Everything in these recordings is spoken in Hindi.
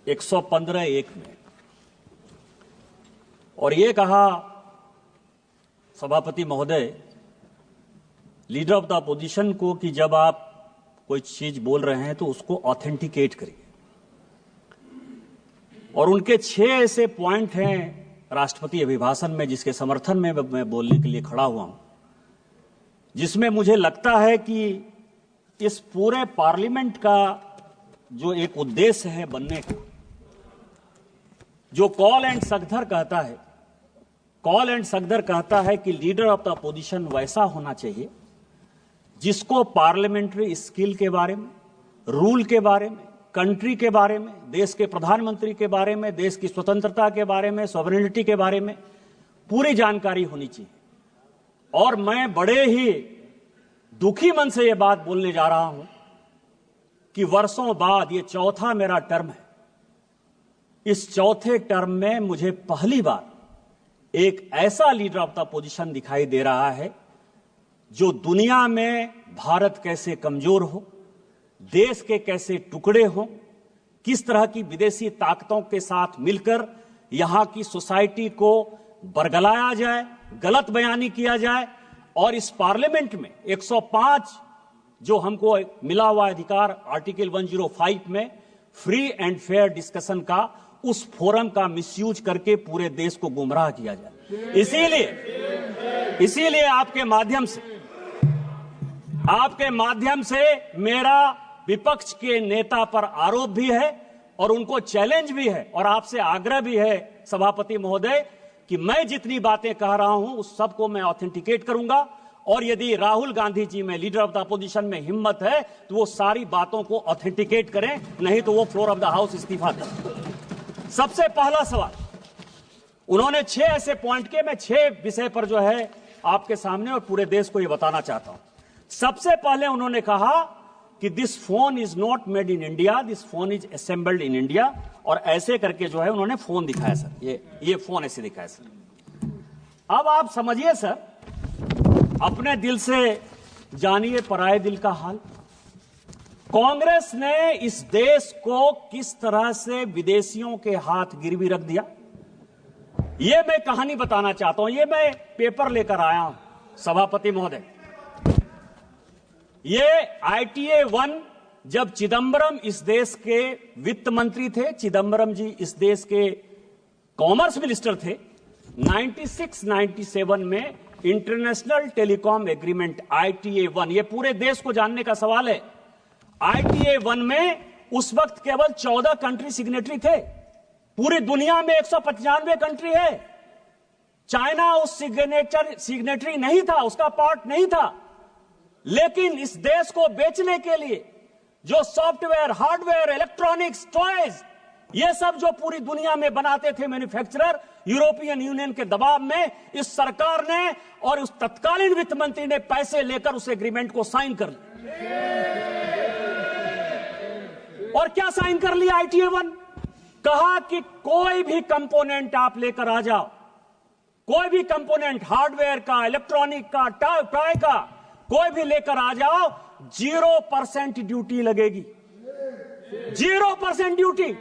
115(1) में और ये कहा सभापति महोदय लीडर ऑफ द अपोजिशन को कि जब आप कोई चीज बोल रहे हैं तो उसको ऑथेंटिकेट करिए। और उनके 6 ऐसे पॉइंट हैं राष्ट्रपति अभिभाषण में जिसके समर्थन में मैं बोलने के लिए खड़ा हुआ हूं, जिसमें मुझे लगता है कि इस पूरे पार्लियामेंट का जो एक उद्देश्य है बनने का, जो कॉल एंड सगधर कहता है कि लीडर ऑफ द अपोजिशन वैसा होना चाहिए जिसको पार्लियामेंट्री स्किल के बारे में, रूल के बारे में, कंट्री के बारे में, देश के प्रधानमंत्री के बारे में, देश की स्वतंत्रता के बारे में, सॉवरेनिटी के बारे में पूरी जानकारी होनी चाहिए। और मैं बड़े ही दुखी मन से यह बात बोलने जा रहा हूं कि वर्षों बाद ये चौथा मेरा टर्म है। इस चौथे टर्म में मुझे पहली बार एक ऐसा लीडर ऑफ द अपोजिशन दिखाई दे रहा है जो दुनिया में भारत कैसे कमजोर हो, देश के कैसे टुकड़े हो, किस तरह की विदेशी ताकतों के साथ मिलकर यहां की सोसाइटी को बरगलाया जाए, गलत बयानी किया जाए। और इस पार्लियामेंट में 105 जो हमको मिला हुआ अधिकार आर्टिकल 105 में फ्री एंड फेयर डिस्कशन का, उस फोरम का मिसयूज करके पूरे देश को गुमराह किया जाए। इसीलिए आपके माध्यम से मेरा विपक्ष के नेता पर आरोप भी है और उनको चैलेंज भी है और आपसे आग्रह भी है सभापति महोदय कि मैं जितनी बातें कह रहा हूं उस सबको मैं ऑथेंटिकेट करूंगा। और यदि राहुल गांधी जी में, लीडर ऑफ द अपोजिशन में हिम्मत है तो वो सारी बातों को ऑथेंटिकेट करें, नहीं तो वो फ्लोर ऑफ द हाउस इस्तीफा दें। सबसे पहला सवाल, उन्होंने 6 ऐसे पॉइंट के, मैं 6 विषय पर जो है आपके सामने और पूरे देश को ये बताना चाहता हूं। सबसे पहले उन्होंने कहा कि this phone is not made in India, this phone is assembled in India. और ऐसे करके जो है उन्होंने फोन दिखाया सर, ये फोन ऐसे दिखाया सर। अब आप समझिए सर, अपने दिल से जानिए पराये दिल का हाल। कांग्रेस ने इस देश को किस तरह से विदेशियों के हाथ गिरवी रख दिया, ये मैं कहानी बताना चाहता हूं। ये मैं पेपर लेकर आया हूं सभापति महोदय। ये ITA 1 जब चिदंबरम इस देश के वित्त मंत्री थे, चिदंबरम जी इस देश के कॉमर्स मिनिस्टर थे, 96-97 में इंटरनेशनल टेलीकॉम एग्रीमेंट ITA 1, ये पूरे देश को जानने का सवाल है। ITA 1 में उस वक्त केवल 14 कंट्री सिग्नेटरी थे। पूरी दुनिया में 195 कंट्री है। चाइना उस सिग्नेटरी नहीं था, उसका पार्ट नहीं था। लेकिन इस देश को बेचने के लिए जो सॉफ्टवेयर, हार्डवेयर, इलेक्ट्रॉनिक्स, टॉयज, ये सब जो पूरी दुनिया में बनाते थे मैन्युफैक्चरर, यूरोपियन यूनियन के दबाव में इस सरकार ने और उस तत्कालीन वित्त मंत्री ने पैसे लेकर उस एग्रीमेंट को साइन कर लिया। और क्या साइन कर लिया ITA 1? कहा कि कोई भी कंपोनेंट आप लेकर आ जाओ, कोई भी कंपोनेंट हार्डवेयर का, इलेक्ट्रॉनिक का, टॉय का, कोई भी लेकर आ जाओ, 0% ड्यूटी लगेगी, 0% ड्यूटी।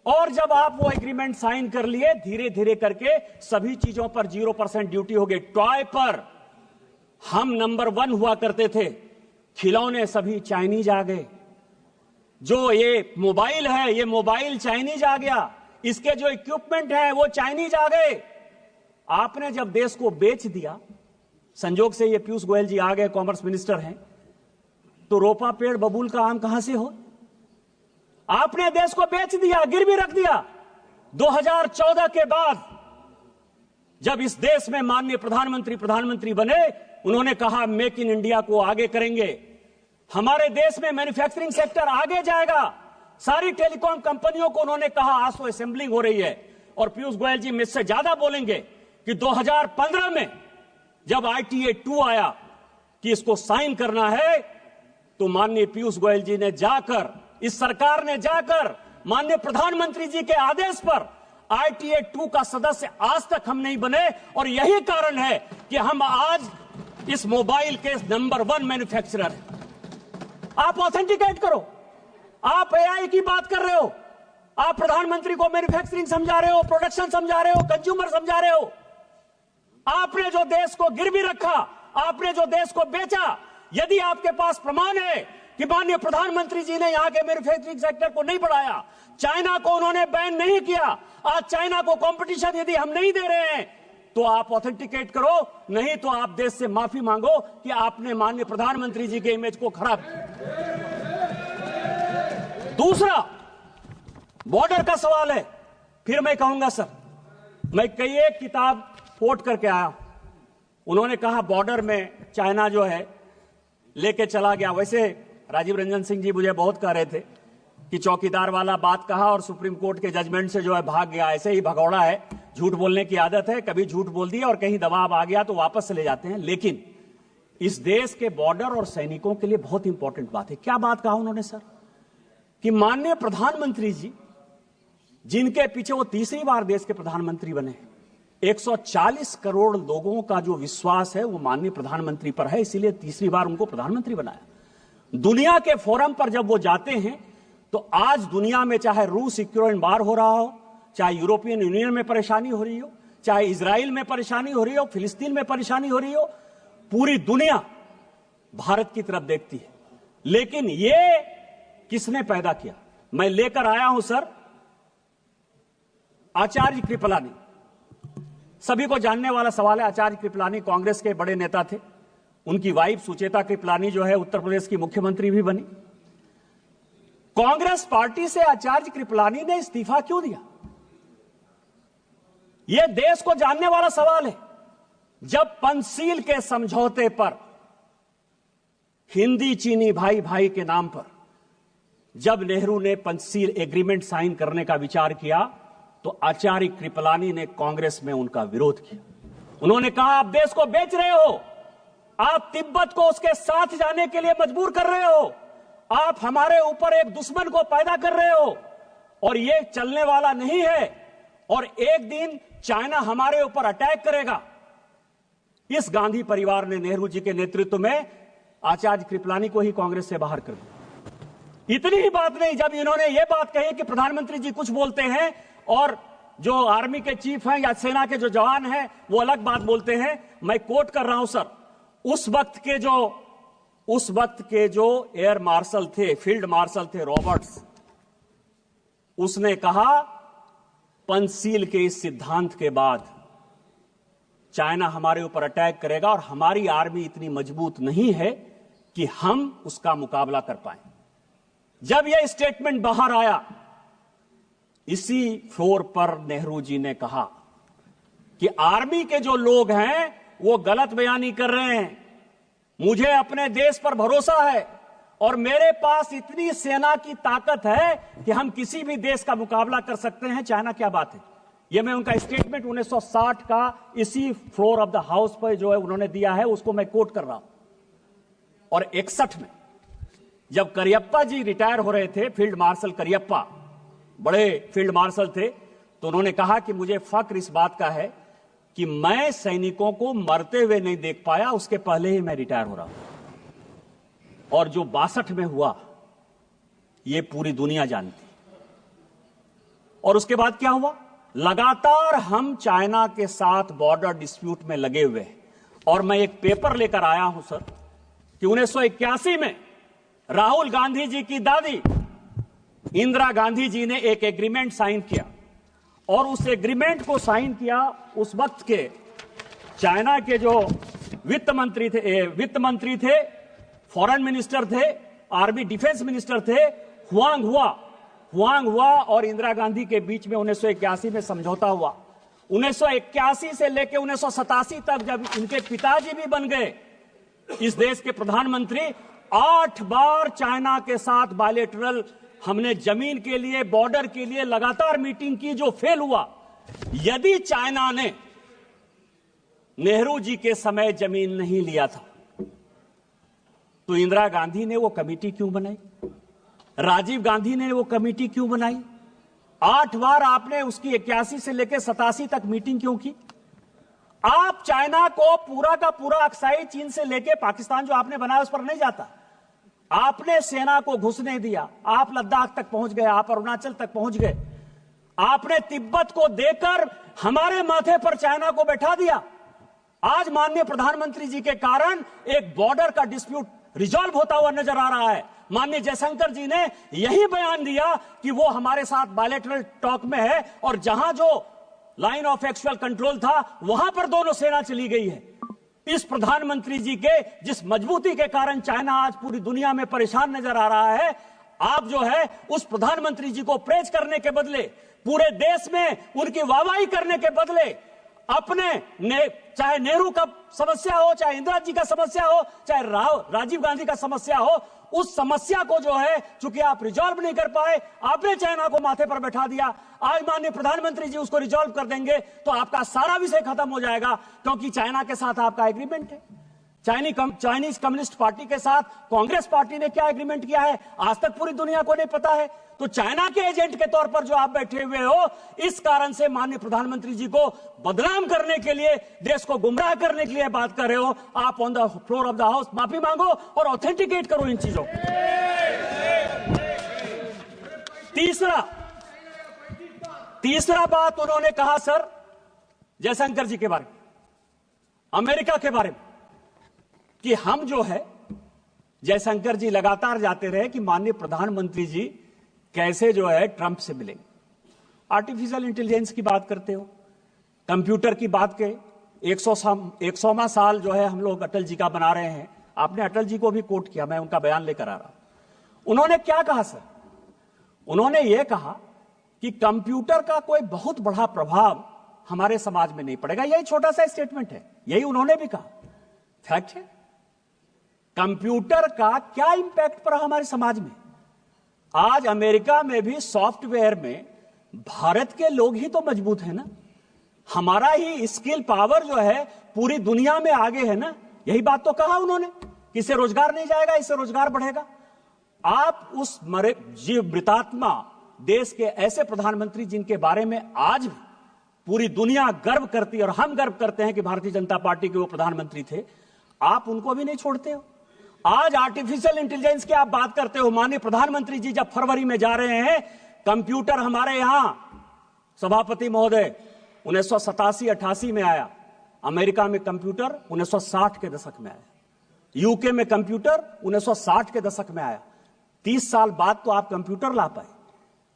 और जब आप वो एग्रीमेंट साइन कर लिए, धीरे धीरे करके सभी चीजों पर 0% ड्यूटी हो गई। टॉय पर हम नंबर 1 हुआ करते थे, खिलौने सभी चाइनीज आ गए। जो ये मोबाइल है, ये मोबाइल चाइनीज आ गया, इसके जो इक्विपमेंट है वो चाइनीज आ गए। आपने जब देश को बेच दिया, संजोग से ये पीयूष गोयल जी आ गए, कॉमर्स मिनिस्टर हैं, तो रोपा पेड़ बबूल का आम कहां से हो? आपने देश को बेच दिया, गिरवी रख दिया। 2014 के बाद जब इस देश में माननीय प्रधानमंत्री बने, उन्होंने कहा मेक इन इंडिया को आगे करेंगे, हमारे देश में मैन्युफैक्चरिंग सेक्टर आगे जाएगा। सारी टेलीकॉम कंपनियों को उन्होंने कहा आज तो असेंबलिंग हो रही है। और पीयूष गोयल जी मुझसे ज्यादा बोलेंगे कि 2015 में जब ITA 2 आया कि इसको साइन करना है, तो माननीय पीयूष गोयल जी ने जाकर, इस सरकार ने जाकर माननीय प्रधानमंत्री जी के आदेश पर ITA 2 का सदस्य आज तक हम नहीं बने। और यही कारण है कि हम आज इस मोबाइल के नंबर 1 मैन्युफैक्चरर हैं। आप ऑथेंटिकेट करो। आप AI की बात कर रहे हो, आप प्रधानमंत्री को मैन्युफैक्चरिंग समझा रहे हो, प्रोडक्शन समझा रहे हो, कंज्यूमर समझा रहे हो। आपने जो देश को गिरवी रखा, आपने जो देश को बेचा, यदि आपके पास प्रमाण है कि माननीय प्रधानमंत्री जी ने यहां के मैन्युफैक्चरिंग सेक्टर को नहीं बढ़ाया, चाइना को उन्होंने बैन नहीं किया, आज चाइना को कंपटीशन यदि हम नहीं दे रहे हैं, तो आप ऑथेंटिकेट करो, नहीं तो आप देश से माफी मांगो कि आपने माननीय प्रधानमंत्री जी के इमेज को खराब किया। दूसरा बॉर्डर का सवाल है। फिर मैं कहूंगा सर, मैं कई एक किताब कोट करके आया, उन्होंने कहा बॉर्डर में चाइना जो है लेके चला गया। वैसे राजीव रंजन सिंह जी मुझे बहुत कह रहे थे कि चौकीदार वाला बात कहा और सुप्रीम कोर्ट के जजमेंट से जो है भाग गया। ऐसे ही भगौड़ा है, झूठ बोलने की आदत है, कभी झूठ बोल दिया और कहीं दबाव आ गया तो वापस चले जाते हैं। लेकिन इस देश के बॉर्डर और सैनिकों के लिए बहुत इंपॉर्टेंट बात है। क्या बात कहा उन्होंने सर, कि माननीय प्रधानमंत्री जी, जिनके पीछे वो तीसरी बार देश के प्रधानमंत्री बने, 140 करोड़ लोगों का जो विश्वास है वो माननीय प्रधानमंत्री पर है, इसीलिए तीसरी बार उनको प्रधानमंत्री बनाया। दुनिया के फोरम पर जब वो जाते हैं तो आज दुनिया में चाहे रूस यूक्रेन वार हो रहा हो, चाहे यूरोपियन यूनियन में परेशानी हो रही हो, चाहे इजराइल में परेशानी हो रही हो, फिलिस्तीन में परेशानी हो रही हो, पूरी दुनिया भारत की तरफ देखती है। लेकिन ये किसने पैदा किया? मैं लेकर आया हूं सर आचार्य कृपलानी। सभी को जानने वाला सवाल है, आचार्य कृपलानी कांग्रेस के बड़े नेता थे। उनकी वाइफ सुचेता कृपलानी जो है उत्तर प्रदेश की मुख्यमंत्री भी बनी। कांग्रेस पार्टी से आचार्य कृपलानी ने इस्तीफा क्यों दिया? यह देश को जानने वाला सवाल है। जब पंचशील के समझौते पर, हिंदी चीनी भाई भाई के नाम पर, जब नेहरू ने पंचशील एग्रीमेंट साइन करने का विचार किया तो आचार्य कृपलानी ने कांग्रेस में उनका विरोध किया। उन्होंने कहा आप देश को बेच रहे हो, आप तिब्बत को उसके साथ जाने के लिए मजबूर कर रहे हो, आप हमारे ऊपर एक दुश्मन को पैदा कर रहे हो और ये चलने वाला नहीं है और एक दिन चाइना हमारे ऊपर अटैक करेगा। इस गांधी परिवार ने नेहरू जी के नेतृत्व में आचार्य कृपलानी को ही कांग्रेस से बाहर कर दिया। इतनी ही बात नहीं, जब इन्होंने ये बात कही कि प्रधानमंत्री जी कुछ बोलते हैं और जो आर्मी के चीफ हैं या सेना के जो जवान हैं वो अलग बात बोलते हैं, मैं कोट कर रहा हूं सर, उस वक्त के जो एयर मार्शल थे, फील्ड मार्शल थे रॉबर्ट्स, उसने कहा पंचशील के इस सिद्धांत के बाद चाइना हमारे ऊपर अटैक करेगा और हमारी आर्मी इतनी मजबूत नहीं है कि हम उसका मुकाबला कर पाए। जब यह स्टेटमेंट बाहर आया, इसी फ्लोर पर नेहरू जी ने कहा कि आर्मी के जो लोग हैं वो गलत बयानी कर रहे हैं, मुझे अपने देश पर भरोसा है और मेरे पास इतनी सेना की ताकत है कि हम किसी भी देश का मुकाबला कर सकते हैं, चाइना क्या बात है। यह मैं उनका स्टेटमेंट 1960 का इसी फ्लोर ऑफ द हाउस पर जो है उन्होंने दिया है, उसको मैं कोट कर रहा हूं। और 61 में जब करियप्पा जी रिटायर हो रहे थे, फील्ड मार्शल करियप्पा बड़े फील्ड मार्शल थे, तो उन्होंने कहा कि मुझे फक्र इस बात का है कि मैं सैनिकों को मरते हुए नहीं देख पाया, उसके पहले ही मैं रिटायर हो रहा हूं। और जो 62 में हुआ ये पूरी दुनिया जानती। और उसके बाद क्या हुआ? लगातार हम चाइना के साथ बॉर्डर डिस्प्यूट में लगे हुए हैं। और मैं एक पेपर लेकर आया हूं सर कि 1981 में राहुल गांधी जी की दादी इंदिरा गांधी जी ने एक एग्रीमेंट साइन किया और उस एग्रीमेंट को साइन किया उस वक्त के चाइना के जो वित्त मंत्री थे, फॉरेन मिनिस्टर थे, आर्मी डिफेंस मिनिस्टर थे, हुआंग हुआ और इंदिरा गांधी के बीच में 1981 में समझौता हुआ। 1981 से लेकर 1987 तक जब इनके पिताजी भी बन गए इस देश के प्रधानमंत्री, 8 बार चाइना के साथ बायलैटरल हमने जमीन के लिए, बॉर्डर के लिए लगातार मीटिंग की, जो फेल हुआ। यदि चाइना ने नेहरू जी के समय जमीन नहीं लिया था तो इंदिरा गांधी ने वो कमेटी क्यों बनाई? राजीव गांधी ने वो कमेटी क्यों बनाई? 8 बार आपने उसकी 81 से लेकर 87 तक मीटिंग क्यों की? आप चाइना को पूरा का पूरा अक्साई चीन से लेकर पाकिस्तान जो आपने बनाया उस पर नहीं जाता। आपने सेना को घुसने दिया, आप लद्दाख तक पहुंच गए, आप अरुणाचल तक पहुंच गए, आपने तिब्बत को देकर हमारे माथे पर चाइना को बैठा दिया। आज माननीय प्रधानमंत्री जी के कारण एक बॉर्डर का डिस्प्यूट रिजॉल्व होता हुआ नजर आ रहा है। माननीय जयशंकर जी ने यही बयान दिया कि वो हमारे साथ बायलैटरल टॉक में है और जहां जो लाइन ऑफ एक्चुअल कंट्रोल था वहां पर दोनों सेना चली गई है। इस प्रधानमंत्री जी के जिस मजबूती के कारण चाइना आज पूरी दुनिया में परेशान नजर आ रहा है, आप जो है उस प्रधानमंत्री जी को प्रेज करने के बदले, पूरे देश में उनकी वाहवाही करने के बदले अपने चाहे नेहरू का समस्या हो, चाहे इंदिरा जी का समस्या हो, चाहे राजीव गांधी का समस्या हो, उस समस्या को जो है चूंकि आप रिजॉल्व नहीं कर पाए, आपने चाइना को माथे पर बैठा दिया। आज माननीय प्रधानमंत्री जी उसको रिजॉल्व कर देंगे तो आपका सारा विषय खत्म हो जाएगा, क्योंकि चाइना के साथ आपका एग्रीमेंट है। चाइनीज कम्युनिस्ट पार्टी के साथ कांग्रेस पार्टी ने क्या एग्रीमेंट किया है आज तक पूरी दुनिया को नहीं पता है। तो चाइना के एजेंट के तौर पर जो आप बैठे हुए हो, इस कारण से माननीय प्रधानमंत्री जी को बदनाम करने के लिए, देश को गुमराह करने के लिए बात कर रहे हो। आप on the floor of the house माफी मांगो और ऑथेंटिकेट करो इन चीजों। तीसरा बात उन्होंने कहा सर जयशंकर जी के बारे में, अमेरिका के बारे में, कि हम जो है, जयशंकर जी लगातार जाते रहे कि माननीय प्रधानमंत्री जी कैसे जो है ट्रंप से मिलेंगे। आर्टिफिशियल इंटेलिजेंस की बात करते हो, कंप्यूटर की बात के 100वां साल जो है हम लोग अटल जी का बना रहे हैं। आपने अटल जी को भी कोट किया, मैं उनका बयान लेकर आ रहा हूं। उन्होंने क्या कहा सर? उन्होंने यह कहा कि कंप्यूटर का कोई बहुत बड़ा प्रभाव हमारे समाज में नहीं पड़ेगा। यही छोटा सा स्टेटमेंट है, यही उन्होंने भी कहा। फैक्ट है, कंप्यूटर का क्या इंपैक्ट पड़ा हमारे समाज में। आज अमेरिका में भी सॉफ्टवेयर में भारत के लोग ही तो मजबूत है ना, हमारा ही स्किल पावर जो है पूरी दुनिया में आगे है ना। यही बात तो कहा उन्होंने कि इससे रोजगार नहीं जाएगा, इससे रोजगार बढ़ेगा। आप उस मृतात्मा देश के ऐसे प्रधानमंत्री जिनके बारे में आज पूरी दुनिया गर्व करती है और हम गर्व करते हैं कि भारतीय जनता पार्टी के वो प्रधानमंत्री थे, आप उनको भी नहीं छोड़ते हो। आज आर्टिफिशियल इंटेलिजेंस की आप बात करते हो। माननीय प्रधानमंत्री जी जब फरवरी में जा रहे हैं, कंप्यूटर हमारे यहां सभापति महोदय 1987-88 में आया, अमेरिका में कंप्यूटर 1960 के दशक में आया, यूके में कंप्यूटर 1960 के दशक में आया। 30 साल बाद तो आप कंप्यूटर ला पाए।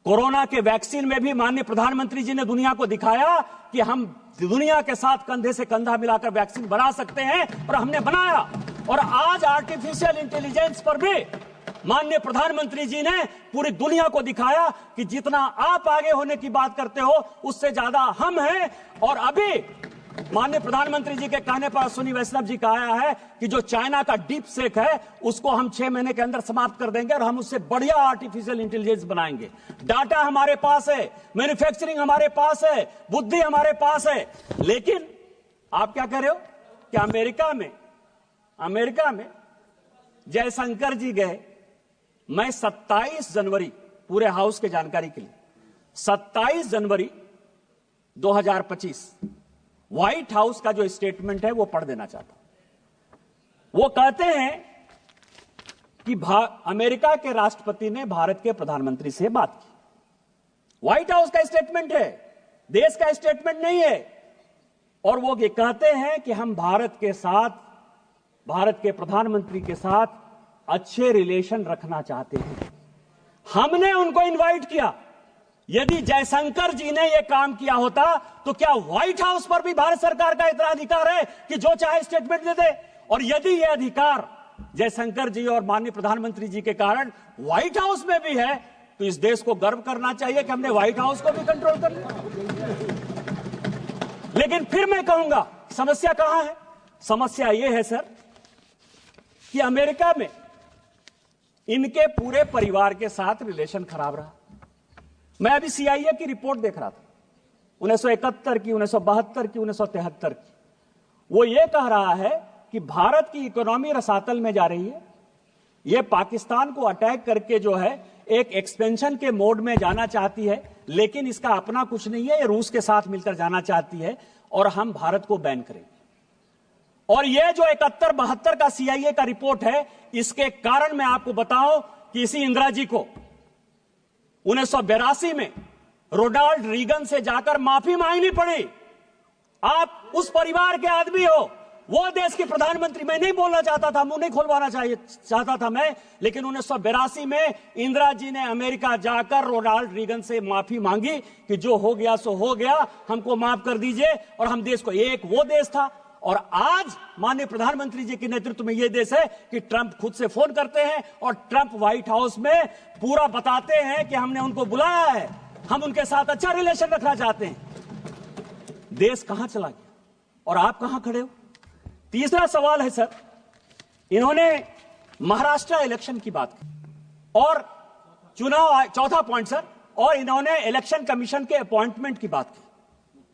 कोरोना के वैक्सीन में भी माननीय प्रधानमंत्री जी ने दुनिया को दिखाया कि हम दुनिया के साथ कंधे से कंधा मिलाकर वैक्सीन बना सकते हैं, और हमने बनाया। और आज आर्टिफिशियल इंटेलिजेंस पर भी माननीय प्रधानमंत्री जी ने पूरी दुनिया को दिखाया कि जितना आप आगे होने की बात करते हो उससे ज्यादा हम हैं। और अभी माननीय प्रधानमंत्री जी के कहने पर अश्विनी वैष्णव जी का आया है कि जो चाइना का डीप सेक है उसको हम 6 महीने के अंदर समाप्त कर देंगे और हम उससे बढ़िया आर्टिफिशियल इंटेलिजेंस बनाएंगे। डाटा हमारे पास है, मैन्युफैक्चरिंग हमारे पास है, बुद्धि हमारे पास है। लेकिन आप क्या कह रहे हो कि अमेरिका में जयशंकर जी गए। मैं 27 जनवरी, पूरे हाउस के जानकारी के लिए, 27 जनवरी 2025 व्हाइट हाउस का जो स्टेटमेंट है वो पढ़ देना चाहता हूं। वो कहते हैं कि अमेरिका के राष्ट्रपति ने भारत के प्रधानमंत्री से बात की। व्हाइट हाउस का स्टेटमेंट है, देश का स्टेटमेंट नहीं है। और वो ये कहते हैं कि हम भारत के प्रधानमंत्री के साथ अच्छे रिलेशन रखना चाहते हैं। हमने उनको इनवाइट किया। यदि जयशंकर जी ने यह काम किया होता तो क्या व्हाइट हाउस पर भी भारत सरकार का इतना अधिकार है कि जो चाहे स्टेटमेंट दे दे? और यदि यह अधिकार जयशंकर जी और माननीय प्रधानमंत्री जी के कारण व्हाइट हाउस में भी है, तो इस देश को गर्व करना चाहिए कि हमने व्हाइट हाउस को भी कंट्रोल कर लिया। लेकिन फिर मैं कहूंगा समस्या कहां है? समस्या यह है सर कि अमेरिका में इनके पूरे परिवार के साथ रिलेशन खराब रहा। मैं अभी CIA की रिपोर्ट देख रहा था, 1971 की, 1972 की, 1973 की। वो ये कह रहा है कि भारत की इकोनॉमी रसातल में जा रही है। ये पाकिस्तान को अटैक करके जो है एक एक्सपेंशन के मोड में जाना चाहती है, लेकिन इसका अपना कुछ नहीं है। ये रूस के साथ मिलकर जाना चाहती है और हम भारत को बैन करेंगे। और ये जो 71-72 का CIA का रिपोर्ट है, इसके कारण मैं आपको बताऊं कि इसी इंदिरा जी को 1982 में रोनाल्ड रीगन से जाकर माफी मांगनी पड़ी। आप उस परिवार के आदमी हो, वो देश के प्रधानमंत्री। मैं नहीं बोलना चाहता था, मुंह नहीं खोलवाना चाहता था मैं, लेकिन 1982 में इंदिरा जी ने अमेरिका जाकर रोनाल्ड रीगन से माफी मांगी कि जो हो गया सो हो गया, हमको माफ कर दीजिए। और हम देश को, एक वो देश था और आज माननीय प्रधानमंत्री जी के नेतृत्व में यह देश है कि ट्रंप खुद से फोन करते हैं और ट्रंप व्हाइट हाउस में पूरा बताते हैं कि हमने उनको बुलाया है, हम उनके साथ अच्छा रिलेशन रखना चाहते हैं। देश कहां चला गया और आप कहां खड़े हो? तीसरा सवाल है सर, इन्होंने महाराष्ट्र इलेक्शन की बात की और चुनाव, चौथा पॉइंट सर, और इन्होंने इलेक्शन कमीशन के अपॉइंटमेंट की बात की।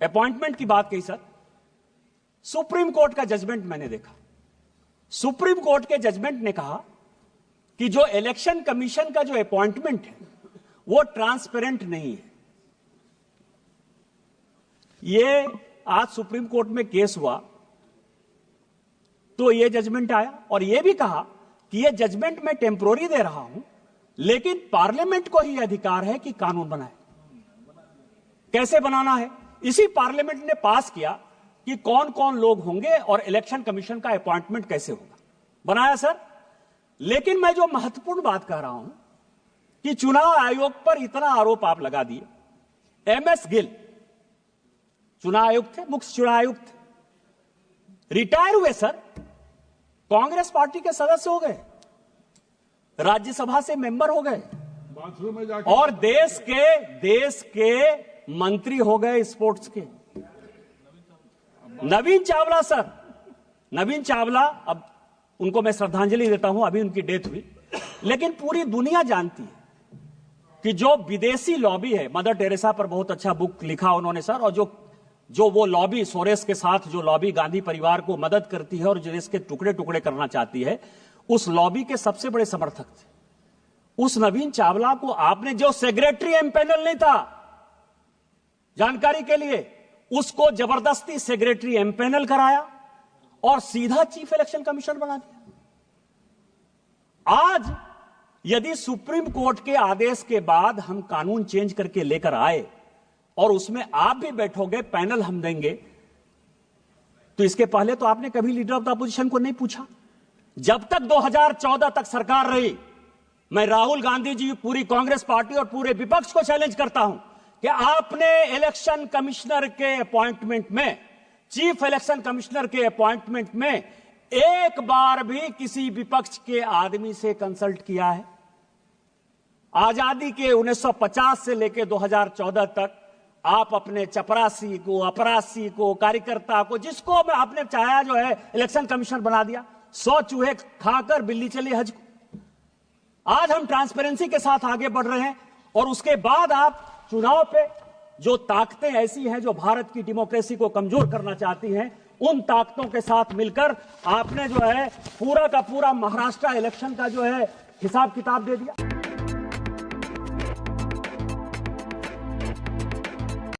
अपॉइंटमेंट की बात की सर, सुप्रीम कोर्ट का जजमेंट मैंने देखा। सुप्रीम कोर्ट के जजमेंट ने कहा कि जो इलेक्शन कमीशन का जो अपॉइंटमेंट है वो ट्रांसपेरेंट नहीं है। ये आज सुप्रीम कोर्ट में केस हुआ तो ये जजमेंट आया और ये भी कहा कि ये जजमेंट मैं टेम्पोररी दे रहा हूं, लेकिन पार्लियामेंट को ही अधिकार है कि कानून बनाए। कैसे बनाना है, इसी पार्लियामेंट ने पास किया कि कौन कौन लोग होंगे और इलेक्शन कमीशन का अपॉइंटमेंट कैसे होगा, बनाया सर। लेकिन मैं जो महत्वपूर्ण बात कह रहा हूं कि चुनाव आयोग पर इतना आरोप आप लगा दिए। MS गिल चुनाव आयुक्त थे, मुख्य चुनाव आयुक्त थे, रिटायर हुए सर, कांग्रेस पार्टी के सदस्य हो गए, राज्यसभा से मेंबर हो गए और देश के मंत्री हो गए स्पोर्ट्स के। नवीन चावला सर, नवीन चावला, अब उनको मैं श्रद्धांजलि देता हूं, अभी उनकी डेथ हुई, लेकिन पूरी दुनिया जानती है कि जो विदेशी लॉबी है, मदर टेरेसा पर बहुत अच्छा बुक लिखा उन्होंने सर, और जो वो लॉबी सोरेस के साथ जो लॉबी गांधी परिवार को मदद करती है और जो इसके टुकड़े टुकड़े करना चाहती है, उस लॉबी के सबसे बड़े समर्थक थे। उस नवीन चावला को आपने, जो सेक्रेटरी एमपैनल नहीं था, जानकारी के लिए, उसको जबरदस्ती सेक्रेटरी एमपैनल कराया और सीधा चीफ इलेक्शन कमिश्नर बना दिया। आज यदि सुप्रीम कोर्ट के आदेश के बाद हम कानून चेंज करके लेकर आए और उसमें आप भी बैठोगे, पैनल हम देंगे, तो इसके पहले तो आपने कभी लीडर ऑफ द अपोजिशन को नहीं पूछा। जब तक 2014 तक सरकार रही, मैं राहुल गांधी जी, पूरी कांग्रेस पार्टी और पूरे विपक्ष को चैलेंज करता हूं कि आपने इलेक्शन कमिश्नर के अपॉइंटमेंट में, चीफ इलेक्शन कमिश्नर के अपॉइंटमेंट में एक बार भी किसी विपक्ष के आदमी से कंसल्ट किया है? आजादी के 1950 से लेकर 2014 तक आप अपने चपरासी को, अपरासी को, कार्यकर्ता को, जिसको आपने चाहा जो है इलेक्शन कमिश्नर बना दिया। 100 चूहे खाकर बिल्ली चली हज को। आज हम ट्रांसपेरेंसी के साथ आगे बढ़ रहे हैं और उसके बाद आप चुनाव पे जो ताकतें ऐसी हैं जो भारत की डेमोक्रेसी को कमजोर करना चाहती हैं, उन ताकतों के साथ मिलकर आपने जो है पूरा का पूरा महाराष्ट्र इलेक्शन का जो है हिसाब किताब दे दिया।